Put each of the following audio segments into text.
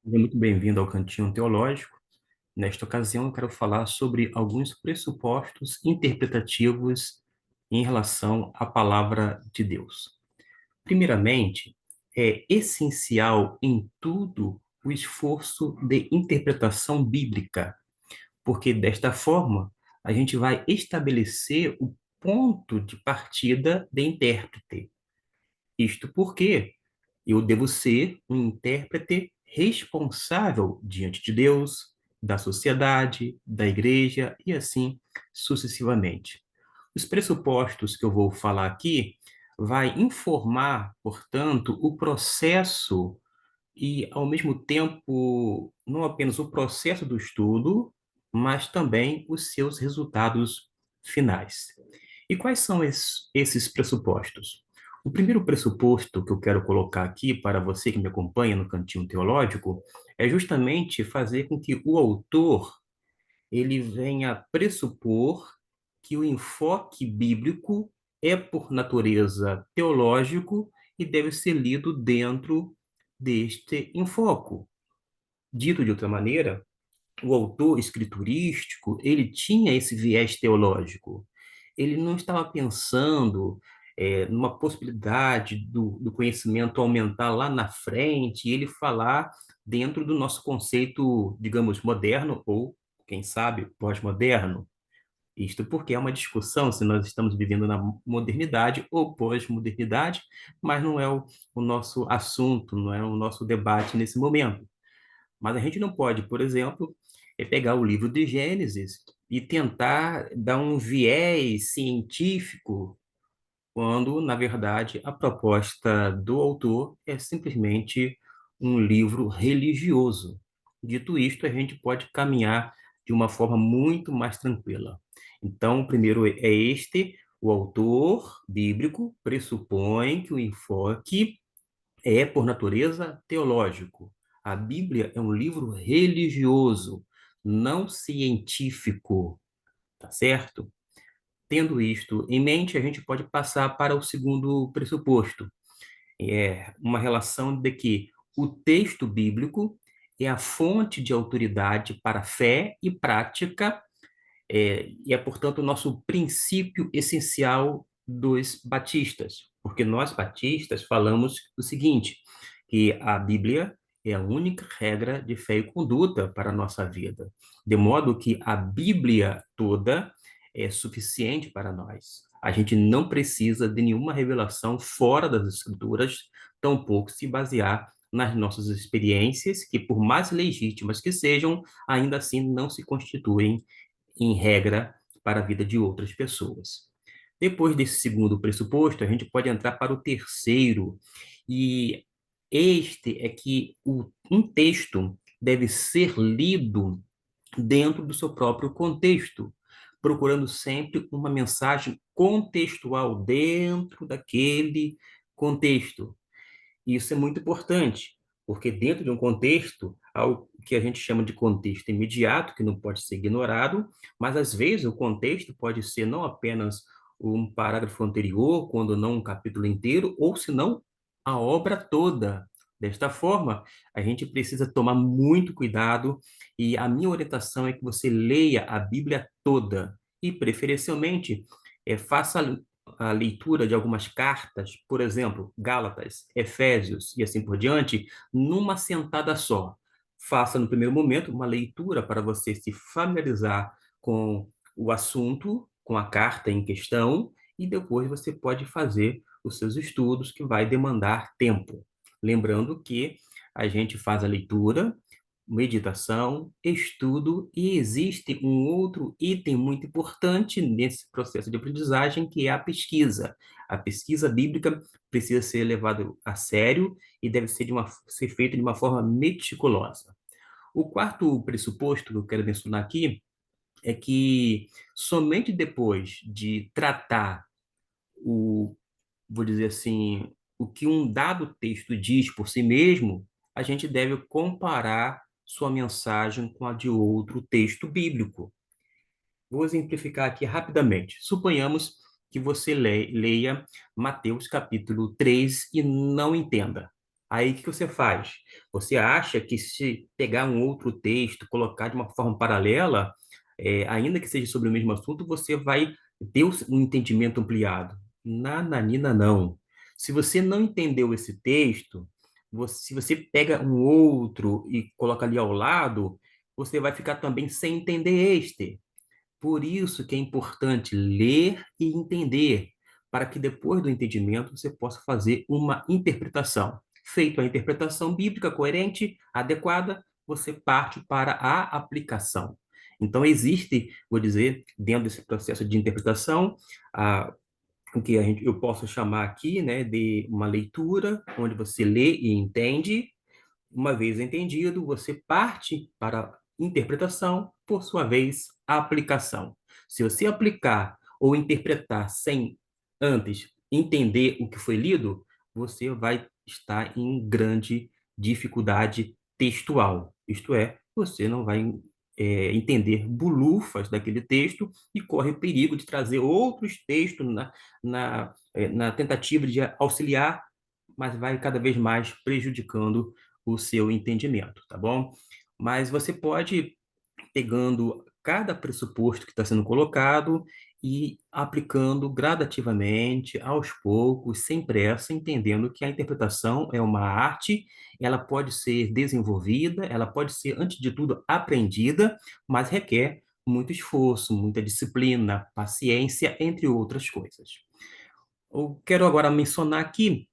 Seja muito bem-vindo ao Cantinho Teológico. Nesta ocasião, eu quero falar sobre alguns pressupostos interpretativos em relação à palavra de Deus. Primeiramente, é essencial em tudo o esforço de interpretação bíblica, porque desta forma a gente vai estabelecer o ponto de partida de intérprete. Isto porque eu devo ser um intérprete responsável diante de Deus, da sociedade, da igreja e assim sucessivamente. Os pressupostos que eu vou falar aqui vai informar, portanto, o processo e, ao mesmo tempo, não apenas o processo do estudo, mas também os seus resultados finais. E quais são esses pressupostos? O primeiro pressuposto que eu quero colocar aqui para você que me acompanha no Cantinho Teológico é justamente fazer com que o autor ele venha pressupor que o enfoque bíblico é, por natureza, teológico e deve ser lido dentro deste enfoque. Dito de outra maneira, o autor escriturístico, ele tinha esse viés teológico. Ele não estava pensando numa possibilidade do conhecimento aumentar lá na frente e ele falar dentro do nosso conceito, digamos, moderno ou, quem sabe, pós-moderno. Isto porque é uma discussão se nós estamos vivendo na modernidade ou pós-modernidade, mas não é o nosso assunto, não é o nosso debate nesse momento. Mas a gente não pode, por exemplo, pegar o livro de Gênesis e tentar dar um viés científico, quando, na verdade, a proposta do autor é simplesmente um livro religioso. Dito isto, a gente pode caminhar de uma forma muito mais tranquila. Então, o primeiro é este: o autor bíblico pressupõe que o enfoque é, por natureza, teológico. A Bíblia é um livro religioso, não científico, tá certo? Tendo isto em mente, a gente pode passar para o segundo pressuposto, é uma relação de que o texto bíblico é a fonte de autoridade para fé e prática, e é, portanto, o nosso princípio essencial dos batistas, porque nós batistas falamos o seguinte, que a Bíblia é a única regra de fé e conduta para a nossa vida, de modo que a Bíblia toda é suficiente para nós. A gente não precisa de nenhuma revelação fora das Escrituras, tampouco se basear nas nossas experiências, que por mais legítimas que sejam, ainda assim não se constituem em regra para a vida de outras pessoas. Depois desse segundo pressuposto, a gente pode entrar para o terceiro, e este é que um texto deve ser lido dentro do seu próprio contexto, procurando sempre uma mensagem contextual dentro daquele contexto. E isso é muito importante, porque dentro de um contexto, há o que a gente chama de contexto imediato, que não pode ser ignorado, mas às vezes o contexto pode ser não apenas um parágrafo anterior, quando não um capítulo inteiro, ou se não a obra toda. Desta forma, a gente precisa tomar muito cuidado e a minha orientação é que você leia a Bíblia toda e, preferencialmente, faça a leitura de algumas cartas, por exemplo, Gálatas, Efésios e assim por diante, numa sentada só. Faça no primeiro momento uma leitura para você se familiarizar com o assunto, com a carta em questão, e depois você pode fazer os seus estudos, que vai demandar tempo. Lembrando que a gente faz a leitura, meditação, estudo, e existe um outro item muito importante nesse processo de aprendizagem, que é a pesquisa. A pesquisa bíblica precisa ser levada a sério e deve ser, ser feita de uma forma meticulosa. O quarto pressuposto que eu quero mencionar aqui é que somente depois de tratar o, vou dizer assim, o que um dado texto diz por si mesmo, a gente deve comparar sua mensagem com a de outro texto bíblico. Vou exemplificar aqui rapidamente. Suponhamos que você leia Mateus capítulo 3 e não entenda. Aí o que que você faz? Você acha que se pegar um outro texto, colocar de uma forma paralela, ainda que seja sobre o mesmo assunto, você vai ter um entendimento ampliado? Nananina, não. Se você não entendeu esse texto, se você pega um outro e coloca ali ao lado, você vai ficar também sem entender este. Por isso que é importante ler e entender, para que depois do entendimento você possa fazer uma interpretação. Feito a interpretação bíblica coerente, adequada, você parte para a aplicação. Então, existe, vou dizer, dentro desse processo de interpretação, o que eu posso chamar aqui, né, de uma leitura, onde você lê e entende, uma vez entendido, você parte para a interpretação, por sua vez, a aplicação. Se você aplicar ou interpretar sem antes entender o que foi lido, você vai estar em grande dificuldade textual. Isto é, você não vai entender bulufas daquele texto e corre o perigo de trazer outros textos na tentativa de auxiliar, mas vai cada vez mais prejudicando o seu entendimento, tá bom? Mas você pode pegando cada pressuposto que está sendo colocado e aplicando gradativamente, aos poucos, sem pressa, entendendo que a interpretação é uma arte, ela pode ser desenvolvida, ela pode ser, antes de tudo, aprendida, mas requer muito esforço, muita disciplina, paciência, entre outras coisas. Eu quero agora mencionar aqui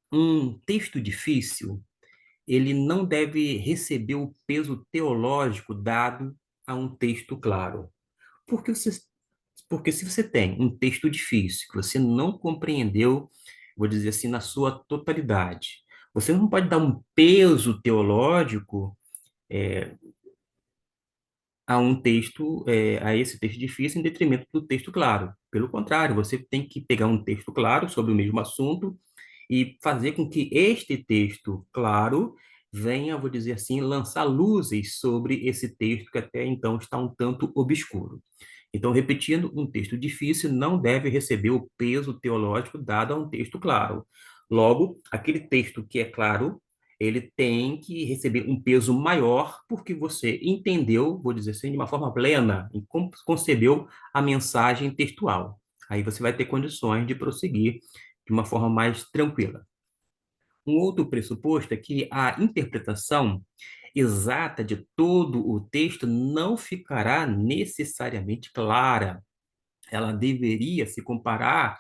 um texto difícil, ele não deve receber o peso teológico dado a um texto claro. Porque, porque se você tem um texto difícil, que você não compreendeu, vou dizer assim, na sua totalidade, você não pode dar um peso teológico a esse texto difícil em detrimento do texto claro. Pelo contrário, você tem que pegar um texto claro sobre o mesmo assunto e fazer com que este texto claro venha, vou dizer assim, lançar luzes sobre esse texto que até então está um tanto obscuro. Então, repetindo, um texto difícil não deve receber o peso teológico dado a um texto claro. Logo, aquele texto que é claro, ele tem que receber um peso maior porque você entendeu, vou dizer assim, de uma forma plena, e concebeu a mensagem textual. Aí você vai ter condições de prosseguir de uma forma mais tranquila. Um outro pressuposto é que a interpretação exata de todo o texto não ficará necessariamente clara. Ela deveria se comparar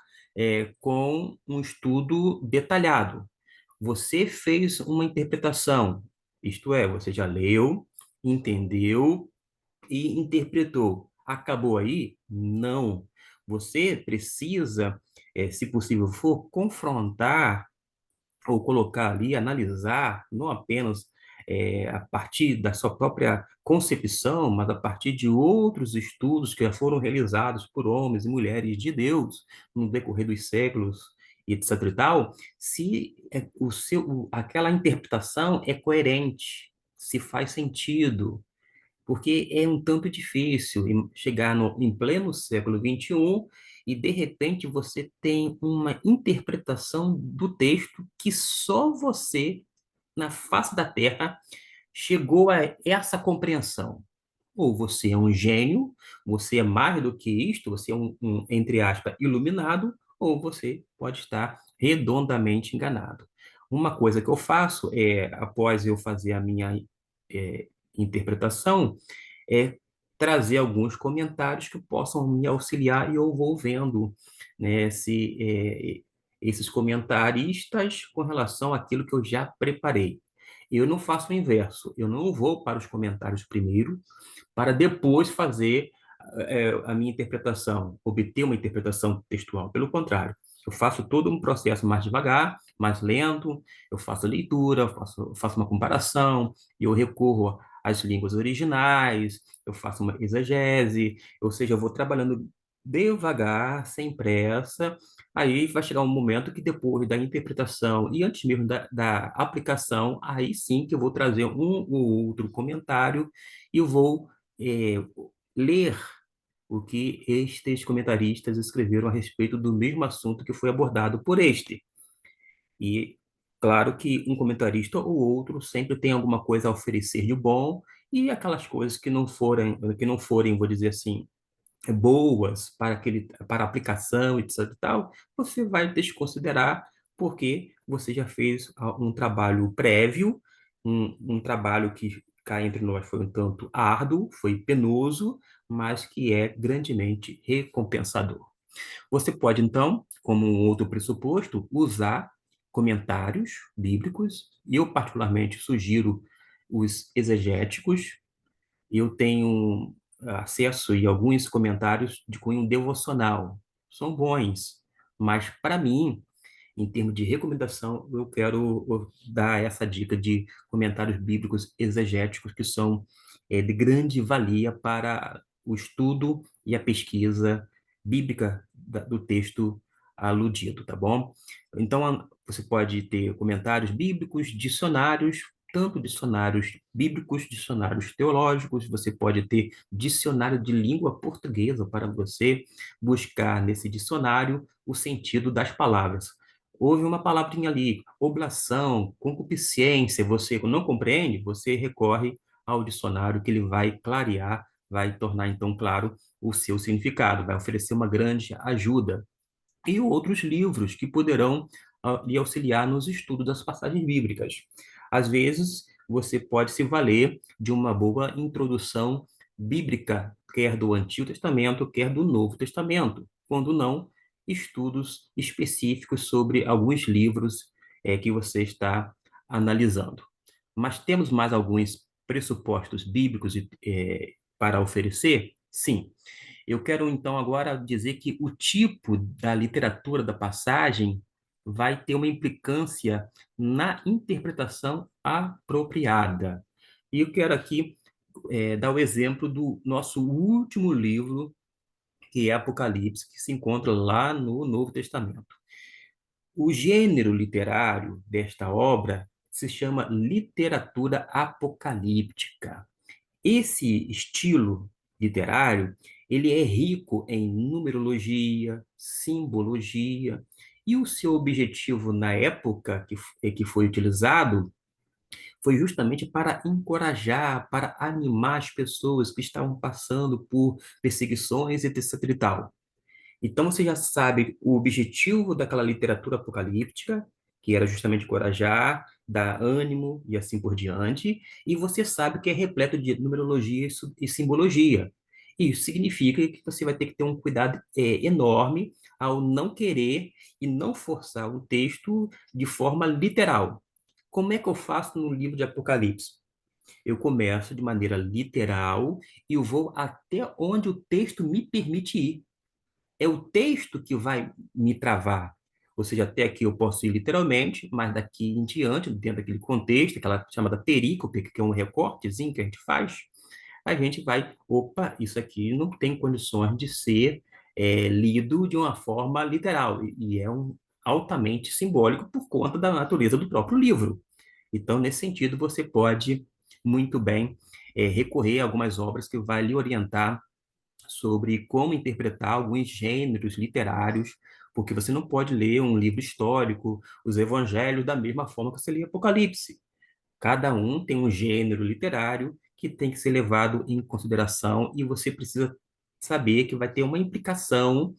com um estudo detalhado. Você fez uma interpretação, isto é, você já leu, entendeu e interpretou. Acabou aí? Não. Você precisa, se possível for, confrontar ou colocar ali, analisar, não apenas a partir da sua própria concepção, mas a partir de outros estudos que já foram realizados por homens e mulheres de Deus no decorrer dos séculos, e etc. e tal, se aquela interpretação é coerente, se faz sentido, porque é um tanto difícil chegar em pleno século XXI e, de repente, você tem uma interpretação do texto que só você, na face da Terra, chegou a essa compreensão. Ou você é um gênio, você é mais do que isto, você é entre aspas, iluminado, ou você pode estar redondamente enganado. Uma coisa que eu faço após eu fazer a minha interpretação, é trazer alguns comentários que possam me auxiliar e eu vou vendo, né, esses comentaristas com relação àquilo que eu já preparei. Eu não faço o inverso, eu não vou para os comentários primeiro, para depois fazer a minha interpretação, obter uma interpretação textual. Pelo contrário, eu faço todo um processo mais devagar, mais lento, eu faço a leitura, eu faço uma comparação, e eu recorro às línguas originais, eu faço uma exegese, ou seja, eu vou trabalhando devagar, sem pressa, aí vai chegar um momento que depois da interpretação e antes mesmo da aplicação, aí sim que eu vou trazer um ou outro comentário e eu vou é, ler o que estes comentaristas escreveram a respeito do mesmo assunto que foi abordado por este. E Claro que um comentarista ou outro sempre tem alguma coisa a oferecer de bom, e aquelas coisas que não forem, vou dizer assim, boas para aplicação, etc e tal, você vai desconsiderar porque você já fez um trabalho prévio, um trabalho que cá entre nós foi um tanto árduo, foi penoso, mas que é grandemente recompensador. Você pode, então, como um outro pressuposto, usar comentários bíblicos, e eu particularmente sugiro os exegéticos. Eu tenho acesso a alguns comentários de cunho devocional. São bons, mas para mim, em termos de recomendação, eu quero dar essa dica de comentários bíblicos exegéticos que são de grande valia para o estudo e a pesquisa bíblica do texto aludido, tá bom? Então, você pode ter comentários bíblicos, dicionários, tanto dicionários bíblicos, dicionários teológicos, você pode ter dicionário de língua portuguesa para você buscar nesse dicionário o sentido das palavras. Houve uma palavrinha ali, oblação, concupiscência, você não compreende? Você recorre ao dicionário que ele vai clarear, vai tornar então claro o seu significado, vai oferecer uma grande ajuda e outros livros que poderão lhe auxiliar nos estudos das passagens bíblicas. Às vezes, você pode se valer de uma boa introdução bíblica, quer do Antigo Testamento, quer do Novo Testamento. Quando não, estudos específicos sobre alguns livros que você está analisando. Mas temos mais alguns pressupostos bíblicos para oferecer? Sim. Eu quero então agora dizer que o tipo da literatura da passagem vai ter uma implicância na interpretação apropriada. E eu quero aqui dar o exemplo do nosso último livro, que é Apocalipse, que se encontra lá no Novo Testamento. O gênero literário desta obra se chama literatura apocalíptica. Esse estilo literário, ele é rico em numerologia, simbologia, e o seu objetivo na época que foi utilizado foi justamente para encorajar, para animar as pessoas que estavam passando por perseguições e etc e tal. Então você já sabe o objetivo daquela literatura apocalíptica, que era justamente encorajar, dar ânimo e assim por diante, e você sabe que é repleto de numerologia e simbologia. Isso significa que você vai ter que ter um cuidado enorme ao não querer e não forçar o texto de forma literal. Como é que eu faço no livro de Apocalipse? Eu começo de maneira literal e eu vou até onde o texto me permite ir. É o texto que vai me travar. Ou seja, até aqui eu posso ir literalmente, mas daqui em diante, dentro daquele contexto, aquela chamada perícope, que é um recortezinho que a gente vai, opa, isso aqui não tem condições de ser lido de uma forma literal, e é altamente simbólico por conta da natureza do próprio livro. Então, nesse sentido, você pode muito bem recorrer a algumas obras que vai lhe orientar sobre como interpretar alguns gêneros literários, porque você não pode ler um livro histórico, os evangelhos, da mesma forma que você lê Apocalipse. Cada um tem um gênero literário que tem que ser levado em consideração e você precisa saber que vai ter uma implicação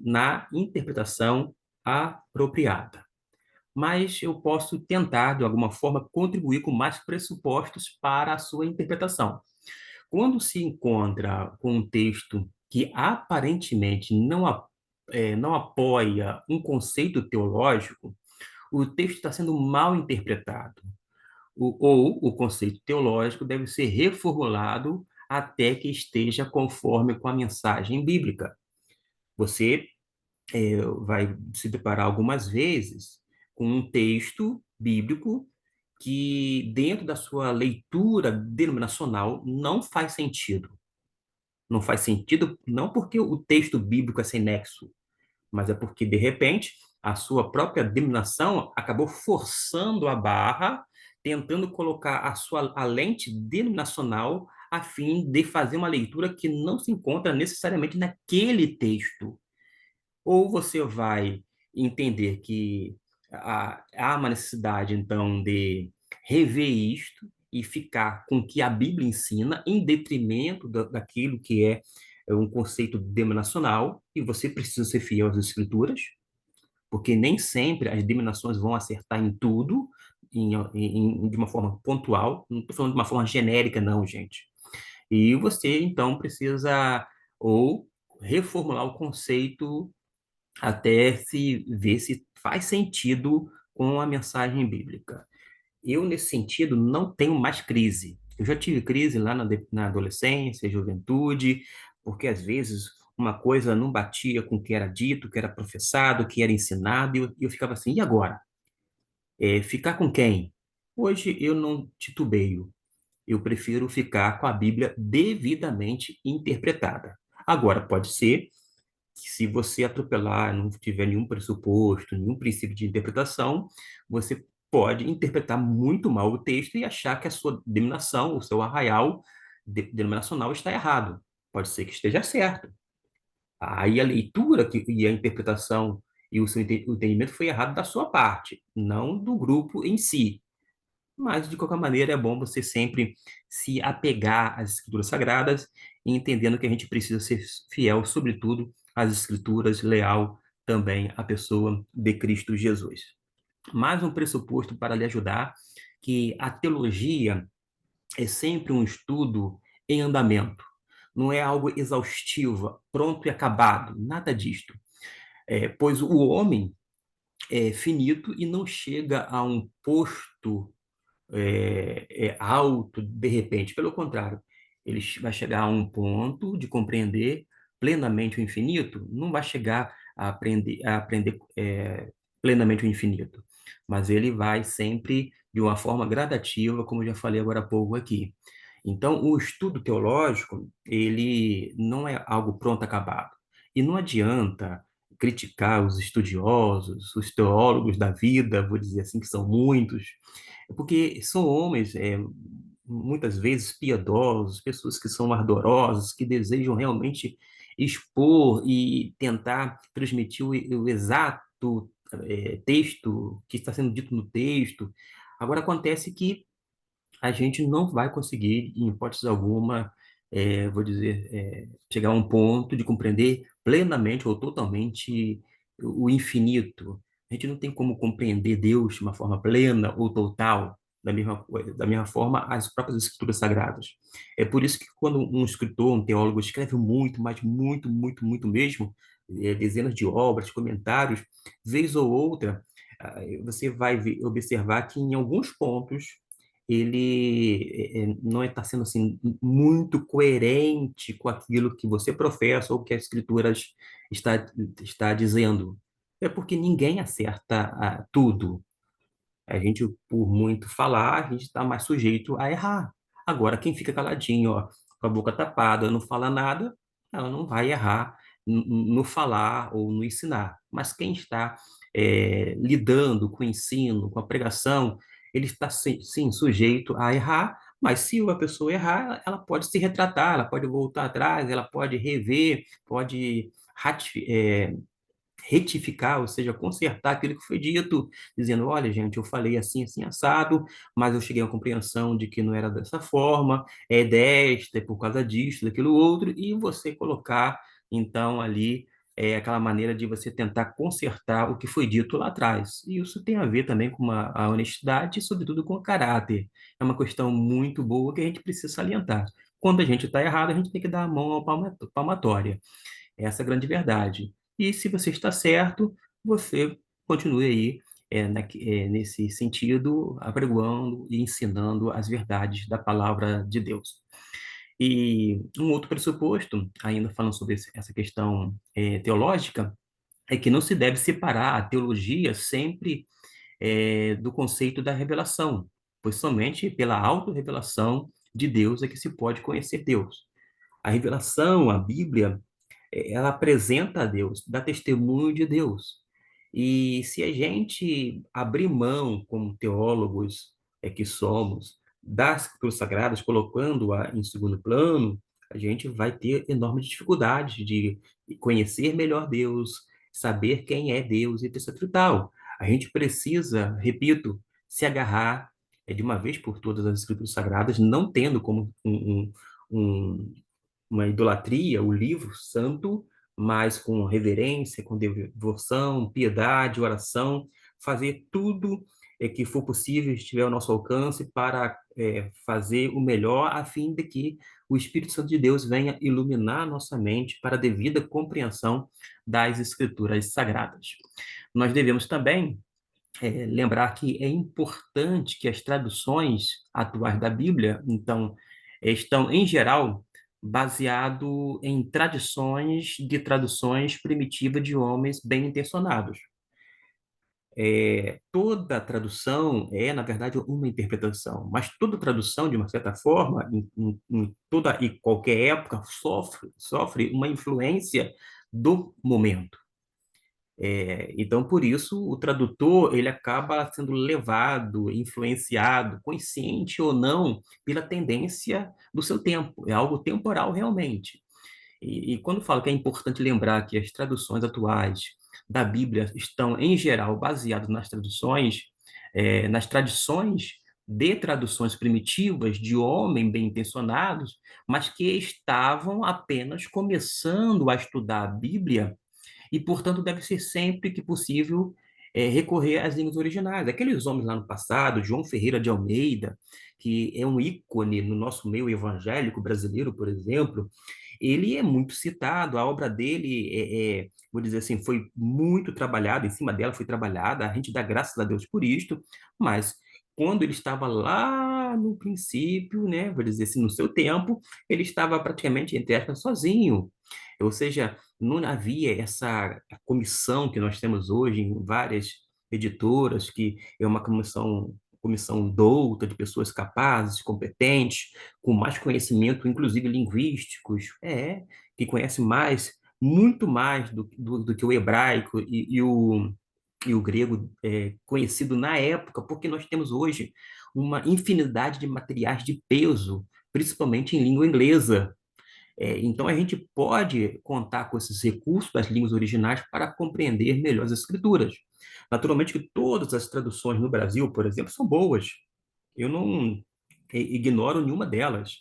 na interpretação apropriada. Mas eu posso tentar, de alguma forma, contribuir com mais pressupostos para a sua interpretação. Quando se encontra com um texto que aparentemente não apoia um conceito teológico, o texto está sendo mal interpretado, ou o conceito teológico deve ser reformulado até que esteja conforme com a mensagem bíblica. Você vai se deparar algumas vezes com um texto bíblico que, dentro da sua leitura denominacional, não faz sentido. Não faz sentido, não porque o texto bíblico é sem nexo, mas é porque, de repente, a sua própria denominação acabou forçando a barra, tentando colocar a lente denominacional a fim de fazer uma leitura que não se encontra necessariamente naquele texto. Ou você vai entender que há uma necessidade, então, de rever isto e ficar com o que a Bíblia ensina, em detrimento daquilo que é um conceito denominacional, e você precisa ser fiel às Escrituras, porque nem sempre as denominações vão acertar em tudo, de uma forma pontual. Não estou falando de uma forma genérica, não, gente. E você, então, precisa ou reformular o conceito até se ver se faz sentido com a mensagem bíblica. Eu, nesse sentido, não tenho mais crise. Eu já tive crise lá na adolescência, juventude, porque às vezes uma coisa não batia com o que era dito, que era professado, que era ensinado, e eu ficava assim, e agora? Ficar com quem? Hoje eu não titubeio, eu prefiro ficar com a Bíblia devidamente interpretada. Agora, pode ser que se você atropelar, não tiver nenhum pressuposto, nenhum princípio de interpretação, você pode interpretar muito mal o texto e achar que a sua denominação, o seu arraial denominacional está errado. Pode ser que esteja certo. Aí a leitura e a interpretação e o seu o entendimento foi errado da sua parte, não do grupo em si. Mas, de qualquer maneira, é bom você sempre se apegar às escrituras sagradas, e entendendo que a gente precisa ser fiel, sobretudo, às escrituras, leal também à pessoa de Cristo Jesus. Mais um pressuposto para lhe ajudar, que a teologia é sempre um estudo em andamento. Não é algo exaustivo, pronto e acabado, nada disto. Pois o homem é finito e não chega a um posto alto de repente. Pelo contrário, ele vai chegar a um ponto de compreender plenamente o infinito, não vai chegar a aprender plenamente o infinito, mas ele vai sempre de uma forma gradativa, como eu já falei agora há pouco aqui. Então, o estudo teológico, ele não é algo pronto, acabado. E não adianta criticar os estudiosos, os teólogos da vida, vou dizer assim, que são muitos, porque são homens, muitas vezes piedosos, pessoas que são ardorosas, que desejam realmente expor e tentar transmitir o exato texto que está sendo dito no texto. Agora, acontece que a gente não vai conseguir, em hipótese alguma, vou dizer, chegar a um ponto de compreender plenamente ou totalmente o infinito. A gente não tem como compreender Deus de uma forma plena ou total, da mesma forma, as próprias escrituras sagradas. É por isso que quando um escritor, um teólogo escreve muito, mas muito, muito, muito mesmo, dezenas de obras, comentários, vez ou outra, você vai observar que em alguns pontos ele não está sendo assim muito coerente com aquilo que você professa ou que as escrituras está dizendo. É porque ninguém acerta tudo. A gente, por muito falar, a gente está mais sujeito a errar. Agora, quem fica caladinho, ó, com a boca tapada, não fala nada, ela não vai errar no falar ou no ensinar. Mas quem está lidando com o ensino, com a pregação, ele está, sim, sujeito a errar, mas se uma pessoa errar, ela pode se retratar, ela pode voltar atrás, ela pode rever, pode retificar, ou seja, consertar aquilo que foi dito, dizendo, olha, gente, eu falei assim, assim, assado, mas eu cheguei à compreensão de que não era dessa forma, é desta, é por causa disso, daquilo outro, e você colocar, então, ali, aquela maneira de você tentar consertar o que foi dito lá atrás. E isso tem a ver também com a honestidade e, sobretudo, com o caráter. É uma questão muito boa que a gente precisa salientar. Quando a gente está errado, a gente tem que dar a mão ao palmatória. Essa é a grande verdade. E se você está certo, você continue aí nesse sentido, apregoando e ensinando as verdades da palavra de Deus. E um outro pressuposto, ainda falando sobre essa questão teológica, é que não se deve separar a teologia sempre do conceito da revelação, pois somente pela autorrevelação de Deus é que se pode conhecer Deus. A revelação, a Bíblia, ela apresenta a Deus, dá testemunho de Deus. E se a gente abrir mão, como teólogos que somos, das escrituras sagradas, colocando-a em segundo plano, a gente vai ter enormes dificuldades de conhecer melhor Deus, saber quem é Deus e etc e tal. A gente precisa, repito, se agarrar de uma vez por todas as Escrituras Sagradas, não tendo como um, uma idolatria, o livro santo, mas com reverência, com devoção, piedade, oração, fazer tudo que for possível, estiver ao nosso alcance, para fazer o melhor, a fim de que o Espírito Santo de Deus venha iluminar nossa mente para a devida compreensão das Escrituras Sagradas. Nós devemos também lembrar que é importante que as traduções atuais da Bíblia, então, estão, em geral, baseado em tradições de traduções primitivas de homens bem intencionados. Toda tradução é, na verdade, uma interpretação, mas toda tradução, de uma certa forma, em toda e qualquer época, sofre uma influência do momento. Então, por isso, o tradutor ele acaba sendo levado, influenciado, consciente ou não, pela tendência do seu tempo. É algo temporal realmente. E quando falo que é importante lembrar que as traduções atuais da Bíblia estão, em geral, baseadas nas tradições de traduções primitivas de homens bem intencionados, mas que estavam apenas começando a estudar a Bíblia e, portanto, deve ser sempre que possível recorrer às línguas originais. Aqueles homens lá no passado, João Ferreira de Almeida, que é um ícone no nosso meio evangélico brasileiro, por exemplo, ele é muito citado, a obra dele vou dizer assim, foi muito trabalhada, em cima dela foi trabalhada, a gente dá graças a Deus por isto, mas quando ele estava lá no princípio, né, vou dizer assim, no seu tempo, ele estava praticamente, entre aspas, sozinho. Ou seja, não havia essa comissão que nós temos hoje em várias editoras, que é uma comissão douta de pessoas capazes, competentes, com mais conhecimento, inclusive linguísticos, que conhece mais, muito mais do que o hebraico e o grego conhecido na época, porque nós temos hoje uma infinidade de materiais de peso, principalmente em língua inglesa. Então, a gente pode contar com esses recursos das línguas originais para compreender melhor as escrituras. Naturalmente que todas as traduções no Brasil, por exemplo, são boas. Eu não ignoro nenhuma delas,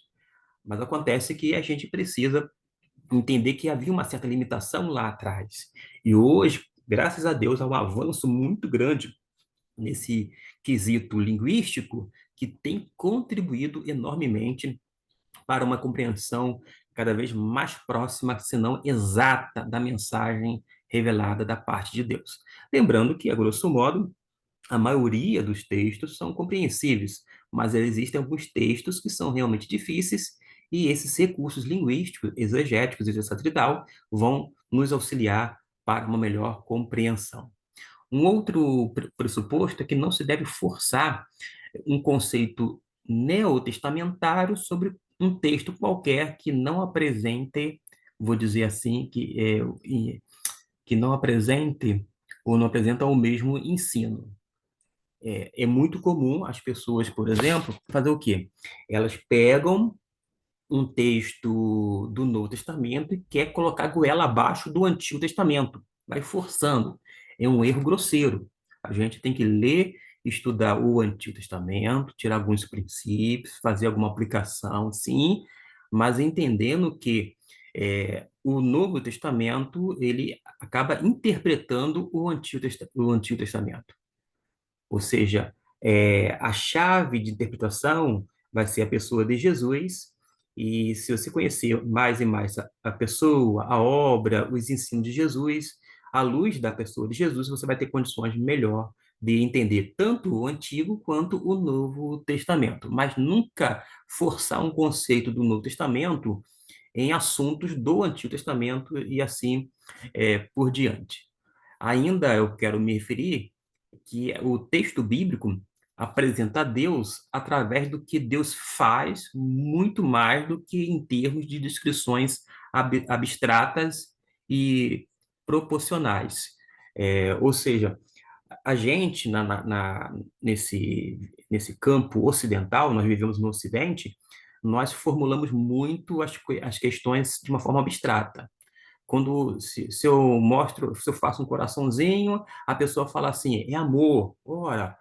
mas acontece que a gente precisa entender que havia uma certa limitação lá atrás. E hoje, graças a Deus, há um avanço muito grande nesse quesito linguístico que tem contribuído enormemente para uma compreensão cada vez mais próxima, se não exata, da mensagem revelada da parte de Deus. Lembrando que, a grosso modo, a maioria dos textos são compreensíveis, mas existem alguns textos que são realmente difíceis e esses recursos linguísticos, exegéticos e satirital vão nos auxiliar para uma melhor compreensão. Um outro pressuposto é que não se deve forçar um conceito neotestamentário sobre um texto qualquer que não apresente, vou dizer assim, que não apresente ou não apresenta o mesmo ensino. É muito comum as pessoas, por exemplo, fazer o quê? Elas pegam um texto do Novo Testamento e quer colocar a goela abaixo do Antigo Testamento. Vai forçando. É um erro grosseiro. A gente tem que ler, estudar o Antigo Testamento, tirar alguns princípios, fazer alguma aplicação, sim, mas entendendo que o Novo Testamento ele acaba interpretando o Antigo Testamento. Ou seja, a chave de interpretação vai ser a pessoa de Jesus, e se você conhecer mais e mais a pessoa, a obra, os ensinos de Jesus, à luz da pessoa de Jesus, você vai ter condições melhor de entender tanto o Antigo quanto o Novo Testamento, mas nunca forçar um conceito do Novo Testamento em assuntos do Antigo Testamento e assim por diante. Ainda eu quero me referir que o texto bíblico apresenta Deus através do que Deus faz, muito mais do que em termos de descrições abstratas e proporcionais. Ou seja, a gente, nesse campo ocidental, nós vivemos no Ocidente, nós formulamos muito as questões de uma forma abstrata. Se eu mostro, se eu faço um coraçãozinho, a pessoa fala assim, é amor. Ora,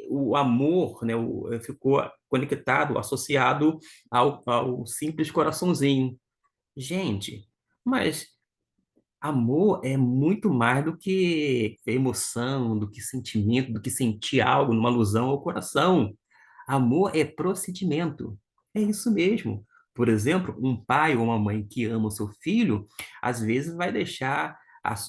o amor, né, ficou conectado, associado ao simples coraçãozinho. Gente, mas amor é muito mais do que emoção, do que sentimento, do que sentir algo numa alusão ao coração. Amor é procedimento. É isso mesmo. Por exemplo, um pai ou uma mãe que ama o seu filho, às vezes vai deixar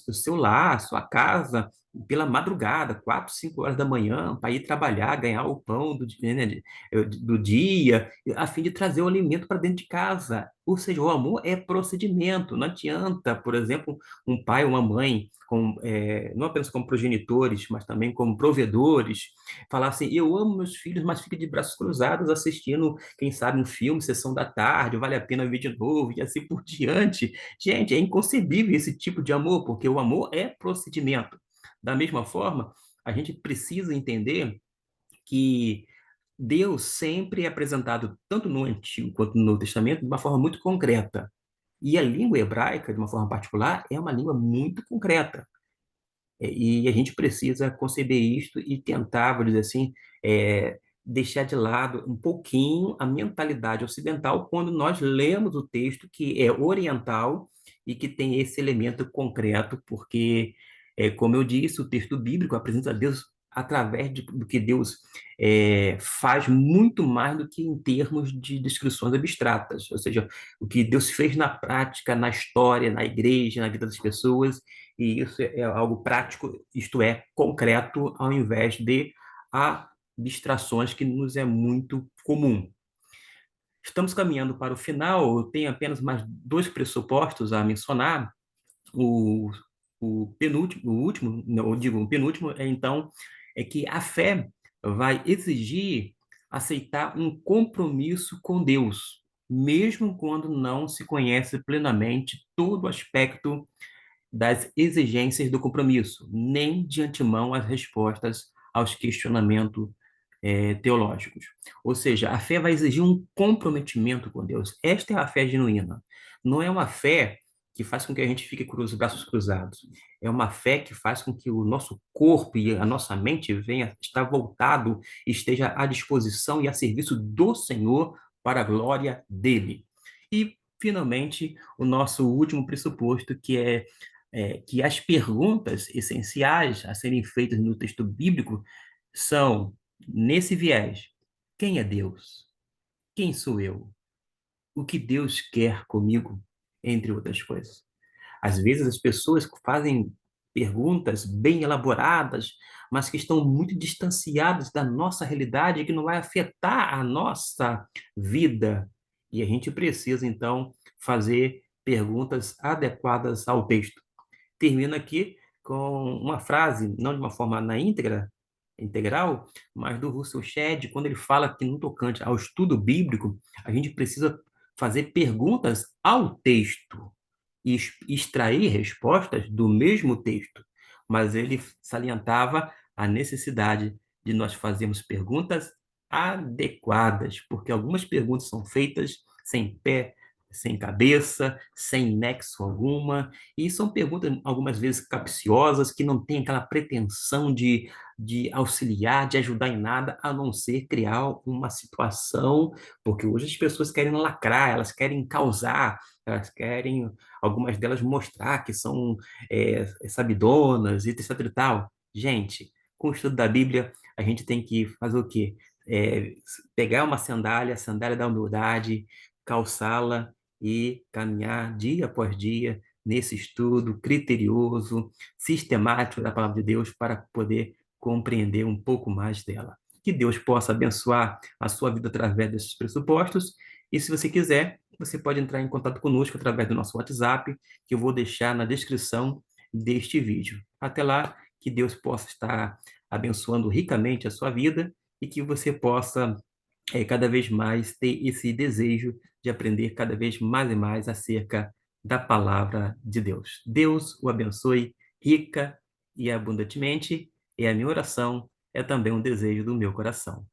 o seu lar, a sua casa, pela madrugada, 4, 5 horas da manhã, para ir trabalhar, ganhar o pão do dia, a fim de trazer o alimento para dentro de casa. Ou seja, o amor é procedimento. Não adianta, por exemplo, um pai ou uma mãe, não apenas como progenitores, mas também como provedores, falar assim, eu amo meus filhos, mas fica de braços cruzados assistindo, quem sabe, um filme, sessão da tarde, vale a pena ver de novo, e assim por diante. Gente, é inconcebível esse tipo de amor, porque o amor é procedimento. Da mesma forma, a gente precisa entender que Deus sempre é apresentado, tanto no Antigo quanto no Novo Testamento, de uma forma muito concreta. E a língua hebraica, de uma forma particular, é uma língua muito concreta. E a gente precisa conceber isto e tentar, vou dizer assim, deixar de lado um pouquinho a mentalidade ocidental quando nós lemos o texto que é oriental e que tem esse elemento concreto, porque, como eu disse, o texto bíblico apresenta Deus através do que Deus faz muito mais do que em termos de descrições abstratas, ou seja, o que Deus fez na prática, na história, na igreja, na vida das pessoas, e isso é algo prático, isto é, concreto, ao invés de abstrações que nos é muito comum. Estamos caminhando para o final, eu tenho apenas mais dois pressupostos a mencionar. O, o penúltimo, o último, não, eu digo, o penúltimo é que a fé vai exigir aceitar um compromisso com Deus, mesmo quando não se conhece plenamente todo o aspecto das exigências do compromisso, nem de antemão as respostas aos questionamentos teológicos. Ou seja, a fé vai exigir um comprometimento com Deus. Esta é a fé genuína. Não é uma fé que faz com que a gente fique com os braços cruzados. É uma fé que faz com que o nosso corpo e a nossa mente venha estar voltado, esteja à disposição e a serviço do Senhor para a glória dele. E, finalmente, o nosso último pressuposto, que as perguntas essenciais a serem feitas no texto bíblico são nesse viés: quem é Deus? Quem sou eu? O que Deus quer comigo? Entre outras coisas. Às vezes as pessoas fazem perguntas bem elaboradas, mas que estão muito distanciadas da nossa realidade e que não vai afetar a nossa vida. E a gente precisa, então, fazer perguntas adequadas ao texto. Termino aqui com uma frase, não de uma forma integral, mas do Russell Shedd, quando ele fala que no tocante ao estudo bíblico, a gente precisa fazer perguntas ao texto e extrair respostas do mesmo texto. Mas ele salientava a necessidade de nós fazermos perguntas adequadas, porque algumas perguntas são feitas sem pé, sem cabeça, sem nexo alguma, e são perguntas algumas vezes capciosas, que não têm aquela pretensão de auxiliar, de ajudar em nada, a não ser criar uma situação, porque hoje as pessoas querem lacrar, elas querem causar, elas querem, algumas delas, mostrar que são sabidonas, e etc e tal. Gente, com o estudo da Bíblia, a gente tem que fazer o quê? É, pegar uma sandália, a sandália da humildade, calçá-la e caminhar dia após dia nesse estudo criterioso, sistemático da palavra de Deus para poder compreender um pouco mais dela. Que Deus possa abençoar a sua vida através desses pressupostos. E se você quiser, você pode entrar em contato conosco através do nosso WhatsApp, que eu vou deixar na descrição deste vídeo. Até lá, que Deus possa estar abençoando ricamente a sua vida e que você possa cada vez mais ter esse desejo de aprender cada vez mais e mais acerca da palavra de Deus. Deus o abençoe rica e abundantemente, e a minha oração é também um desejo do meu coração.